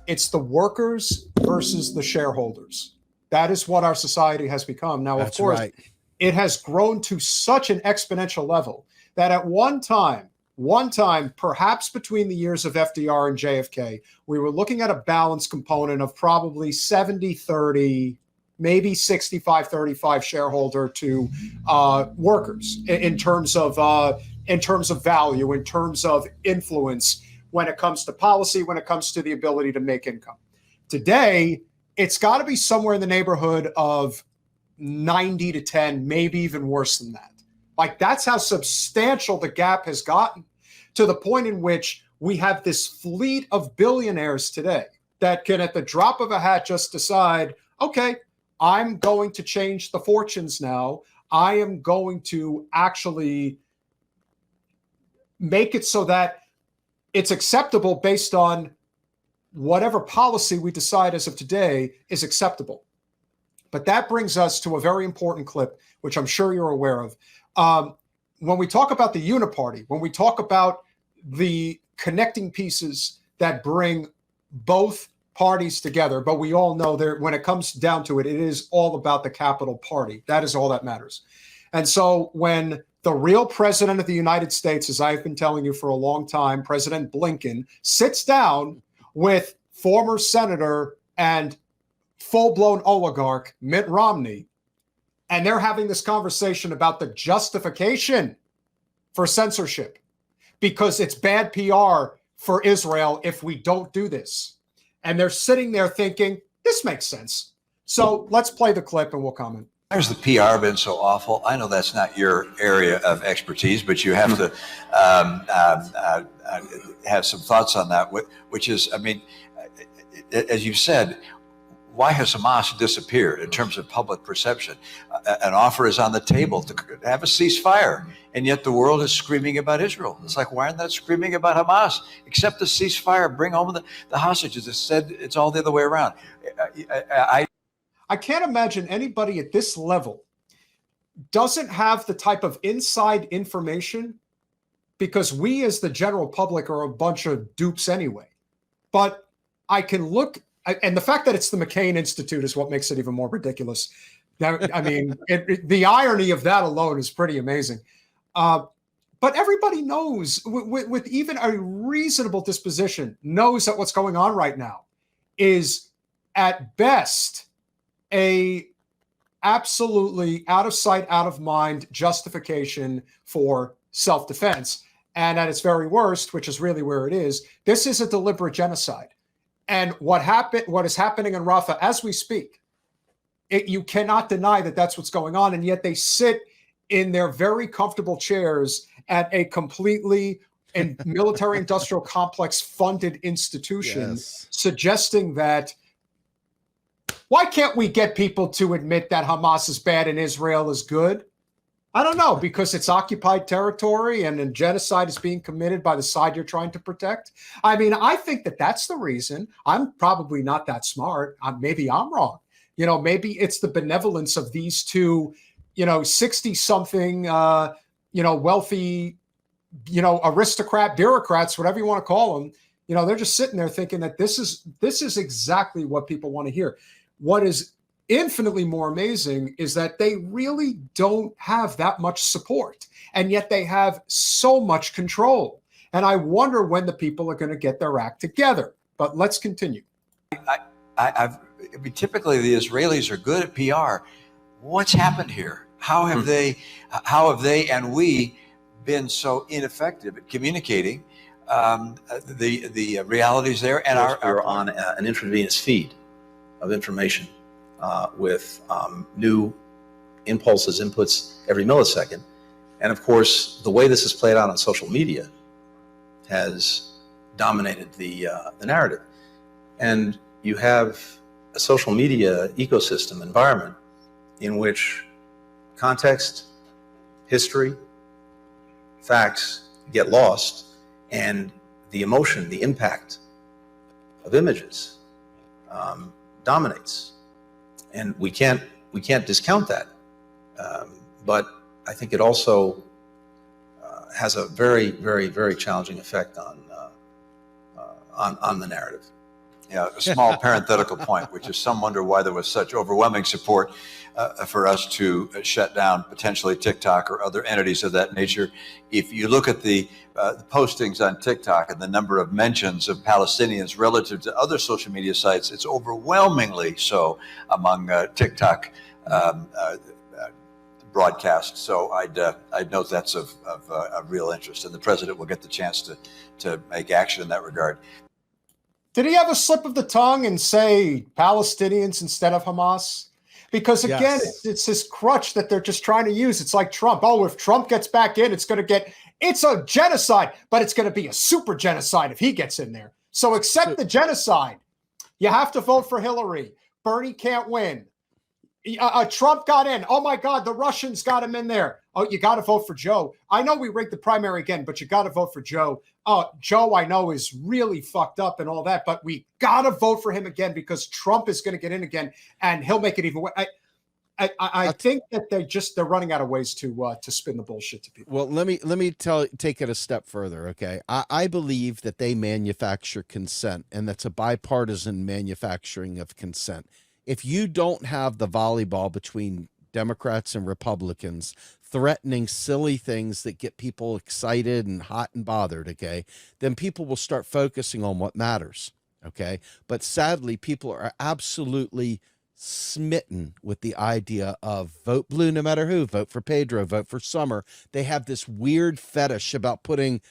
It's the workers versus the shareholders. That is what our society has become. Now, of course, right. It has grown to such an exponential level that at one time, perhaps between the years of FDR and JFK, we were looking at a balance component of probably 70-30, maybe 65-35 shareholder to workers in terms of value, in terms of influence when it comes to policy, when it comes to the ability to make income. Today, it's got to be somewhere in the neighborhood of 90-10, maybe even worse than that. Like, that's how substantial the gap has gotten, to the point in which we have this fleet of billionaires today that can, at the drop of a hat, just decide, okay, I'm going to change the fortunes now. I am going to actually make it so that it's acceptable based on whatever policy we decide as of today is acceptable. But that brings us to a very important clip, which I'm sure you're aware of. When we talk about the uniparty, when we talk about the connecting pieces that bring both parties together, but we all know that when it comes down to it, it is all about the capital party. That is all that matters. And so when the real president of the United States, as I've been telling you for a long time, President Blinken, sits down with former senator and full-blown oligarch Mitt Romney, and they're having this conversation about the justification for censorship because it's bad PR for Israel if we don't do this. And they're sitting there thinking, this makes sense. So let's play the clip and we'll comment. Has the PR been so awful? I know that's not your area of expertise, but you have to have some thoughts on that, which is, I mean, as you said, why has Hamas disappeared in terms of public perception? An offer is on the table to have a ceasefire, and yet the world is screaming about Israel. It's like, why aren't they screaming about Hamas? Accept the ceasefire, bring home the hostages. Instead, it's all the other way around. I can't imagine anybody at this level doesn't have the type of inside information, because we as the general public are a bunch of dupes anyway. But I can look, and the fact that it's the McCain Institute is what makes it even more ridiculous. Now, I mean, the irony of that alone is pretty amazing. But everybody knows, with even a reasonable disposition, knows that what's going on right now is at best a absolutely out of sight, out of mind justification for self-defense. And at its very worst, which is really where it is, this is a deliberate genocide. And what is happening in Rafah as we speak, you cannot deny that that's what's going on. And yet they sit in their very comfortable chairs at a completely military industrial complex funded institution, suggesting that, why can't we get people to admit that Hamas is bad and Israel is good? I don't know, because it's occupied territory and genocide is being committed by the side you're trying to protect. I mean, I think that that's the reason. I'm probably not that smart. Maybe I'm wrong. You know, maybe it's the benevolence of these two, 60-something, wealthy, aristocrat, bureaucrats, whatever you want to call them. They're just sitting there thinking that this is exactly what people want to hear. What is infinitely more amazing is that they really don't have that much support, and yet they have so much control. And I wonder when the people are going to get their act together. But let's continue. Typically, the Israelis are good at PR. What's happened here? How have they and we been so ineffective at communicating the realities there? And we're on an intravenous feed of information with new impulses, inputs every millisecond. And of course, the way this is played out on social media has dominated the narrative. And you have a social media ecosystem environment in which context, history, facts get lost, and the emotion, the impact of images dominates. And we can't discount that. But I think it also has a very, very, very challenging effect on the narrative. a small parenthetical point, which is some wonder why there was such overwhelming support for us to shut down potentially TikTok or other entities of that nature. If you look at the postings on TikTok and the number of mentions of Palestinians relative to other social media sites, it's overwhelmingly so among TikTok broadcasts. So I'd note that's of real interest, and the president will get the chance to make action in that regard. Did he have a slip of the tongue and say Palestinians instead of Hamas? Because again, Yes. it's this crutch that they're just trying to use. It's like Trump. Oh, if Trump gets back in, it's a genocide, but it's going to be a super genocide if he gets in there. So accept the genocide. You have to vote for Hillary. Bernie can't win. Trump got in. Oh my God, the Russians got him in there. Oh, you got to vote for Joe. I know we rigged the primary again, but you got to vote for Joe. Joe, I know, is really fucked up and all that, but we got to vote for him again because Trump is going to get in again, and he'll make it even worse. I think that they're running out of ways to spin the bullshit to people. Well, let me take it a step further. Okay. I believe that they manufacture consent, and that's a bipartisan manufacturing of consent. If you don't have the volleyball between Democrats and Republicans threatening silly things that get people excited and hot and bothered, okay, then people will start focusing on what matters, okay? But sadly, people are absolutely smitten with the idea of vote blue no matter who, vote for Pedro, vote for Summer. They have this weird fetish about putting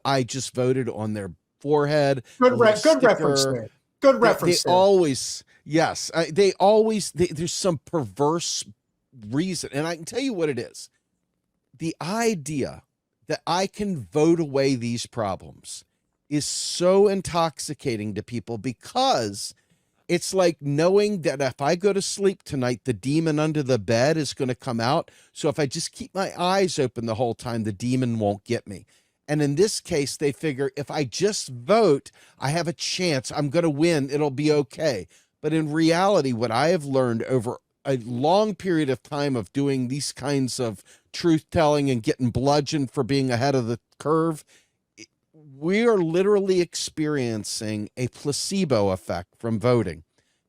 I just voted on their forehead. Good reference there. Good reference. They always, yes, there's some perverse reason. And I can tell you what it is. The idea that I can vote away these problems is so intoxicating to people because it's like knowing that if I go to sleep tonight, the demon under the bed is going to come out. So if I just keep my eyes open the whole time, the demon won't get me. And in this case, they figure if I just vote, I have a chance. I'm going to win. It'll be okay. But in reality, what I have learned over a long period of time of doing these kinds of truth telling and getting bludgeoned for being ahead of the curve, we are literally experiencing a placebo effect from voting.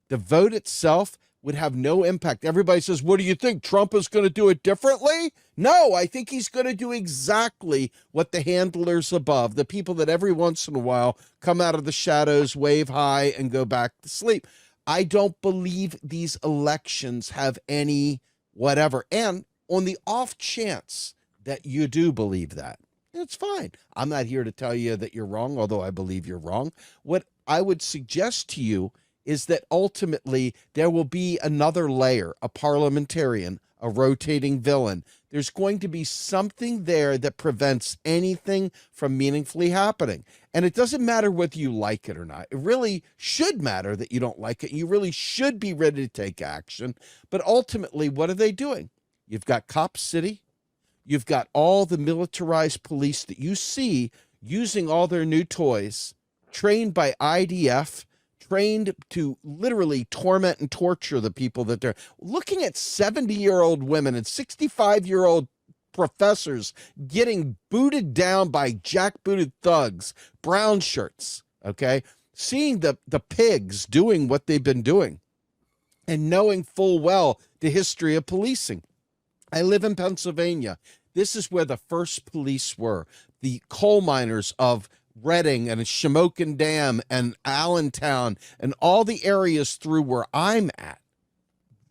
The vote itself would have no impact. Everybody says, what do you think? Trump is going to do it differently? No, I think he's going to do exactly what the handlers above, the people that every once in a while come out of the shadows, wave high, and go back to sleep. I don't believe these elections have any whatever. And on the off chance that you do believe that, it's fine. I'm not here to tell you that you're wrong, although I believe you're wrong. What I would suggest to you is that ultimately there will be another layer, a parliamentarian, a rotating villain. There's going to be something there that prevents anything from meaningfully happening. And it doesn't matter whether you like it or not. It really should matter that you don't like it. You really should be ready to take action. But ultimately, what are they doing? You've got Cop City. You've got all the militarized police that you see using all their new toys, trained by IDF, trained to literally torment and torture the people that they're looking at. 70-year-old women and 65-year-old professors getting booted down by jackbooted thugs, brown shirts, okay? Seeing the pigs doing what they've been doing and knowing full well the history of policing. I live in Pennsylvania. This is where the first police were. The coal miners of Reading and Shamokin Dam and Allentown and all the areas through where I'm at.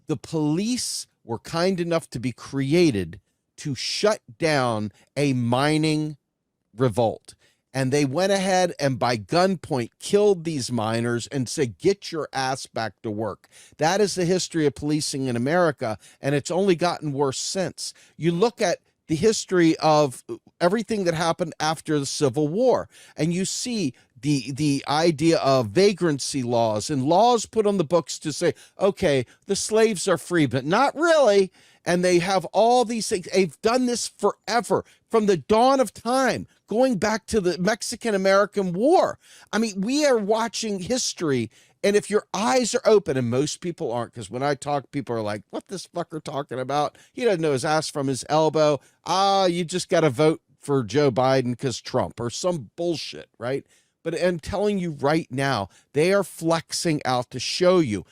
The police were kind enough to be created to shut down a mining revolt. And they went ahead and by gunpoint killed these miners and said, get your ass back to work. That is the history of policing in America, and it's only gotten worse since. You look at the history of everything that happened after the Civil War, and you see the idea of vagrancy laws and laws put on the books to say, okay, the slaves are free, but not really. And they have all these things. They've done this forever, from the dawn of time, going back to the Mexican-American War. I mean, we are watching history, and if your eyes are open, and most people aren't, because when I talk, people are like, what this fucker talking about? He doesn't know his ass from his elbow. You just got to vote for Joe Biden because Trump or some bullshit, right? But I'm telling you right now, they are flexing out to show you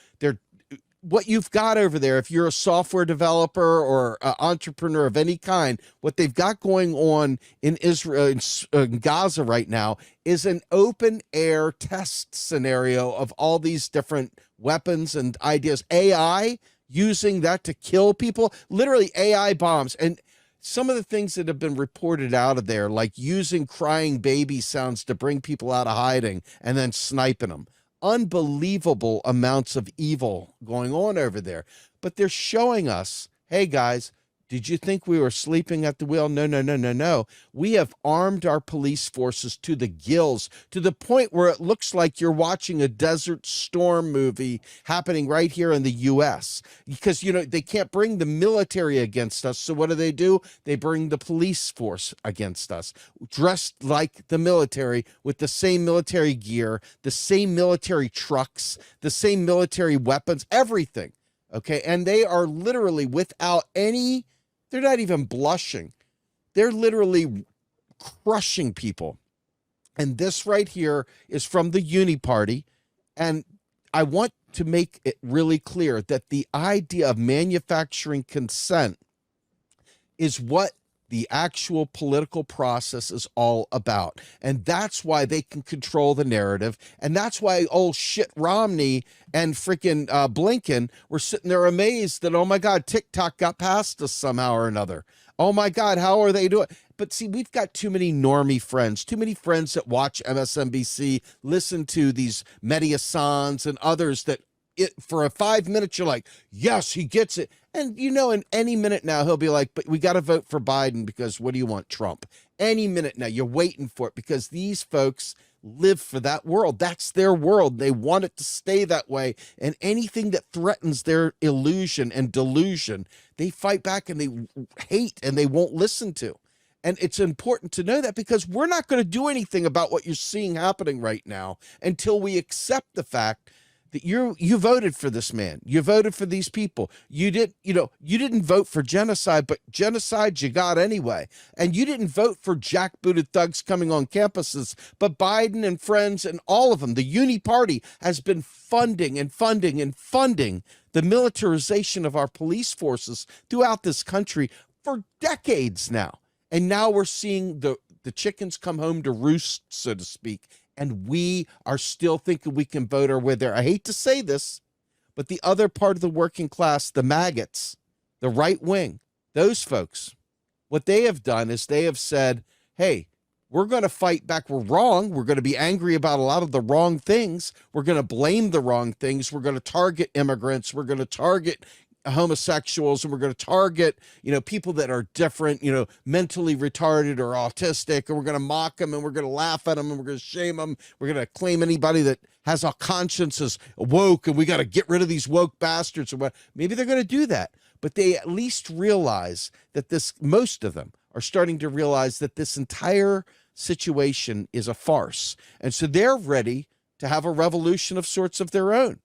what you've got over there. If you're a software developer or an entrepreneur of any kind, what they've got going on in Israel, in Gaza right now, is an open air test scenario of all these different weapons and ideas. AI, using that to kill people, literally AI bombs. And some of the things that have been reported out of there, like using crying baby sounds to bring people out of hiding and then sniping them. Unbelievable amounts of evil going on over there. But they're showing us, hey guys, did you think we were sleeping at the wheel? No, no, no, no, no. We have armed our police forces to the gills, to the point where it looks like you're watching a Desert Storm movie happening right here in the U.S. Because, they can't bring the military against us. So what do? They bring the police force against us, dressed like the military, with the same military gear, the same military trucks, the same military weapons, everything. Okay. And they are literally they're not even blushing. They're literally crushing people. And this right here is from the Uni Party. And I want to make it really clear that the idea of manufacturing consent is what the actual political process is all about. And that's why they can control the narrative. And that's why old shit Romney and freaking Blinken were sitting there amazed that, oh my God, TikTok got past us somehow or another. Oh my God, how are they doing? But see, we've got too many normie friends, too many friends that watch MSNBC, listen to these Mehdi Hassans and others that for 5 minutes, you're like, yes, he gets it. And in any minute now, he'll be like, but we got to vote for Biden because what do you want, Trump? Any minute now, you're waiting for it because these folks live for that world. That's their world. They want it to stay that way. And anything that threatens their illusion and delusion, they fight back and they hate and they won't listen to. And it's important to know that because we're not going to do anything about what you're seeing happening right now until we accept the fact that you voted for this man. You voted for these people. You didn't vote for genocide, but genocide you got anyway. And you didn't vote for jackbooted thugs coming on campuses, but Biden and friends and all of them, the Uni Party has been funding and funding and funding the militarization of our police forces throughout this country for decades now. And now we're seeing the chickens come home to roost, so to speak. And we are still thinking we can vote our way there. I hate to say this, but the other part of the working class, the maggots, the right wing, those folks, what they have done is they have said, hey, we're going to fight back. We're wrong. We're going to be angry about a lot of the wrong things. We're going to blame the wrong things. We're going to target immigrants. We're going to target homosexuals, and we're going to target, people that are different, mentally retarded or autistic, and we're going to mock them, and we're going to laugh at them, and we're going to shame them. We're going to claim anybody that has a conscience as woke, and we got to get rid of these woke bastards. Or what? Maybe they're going to do that, but they at least realize that most of them are starting to realize that this entire situation is a farce. And so they're ready to have a revolution of sorts of their own.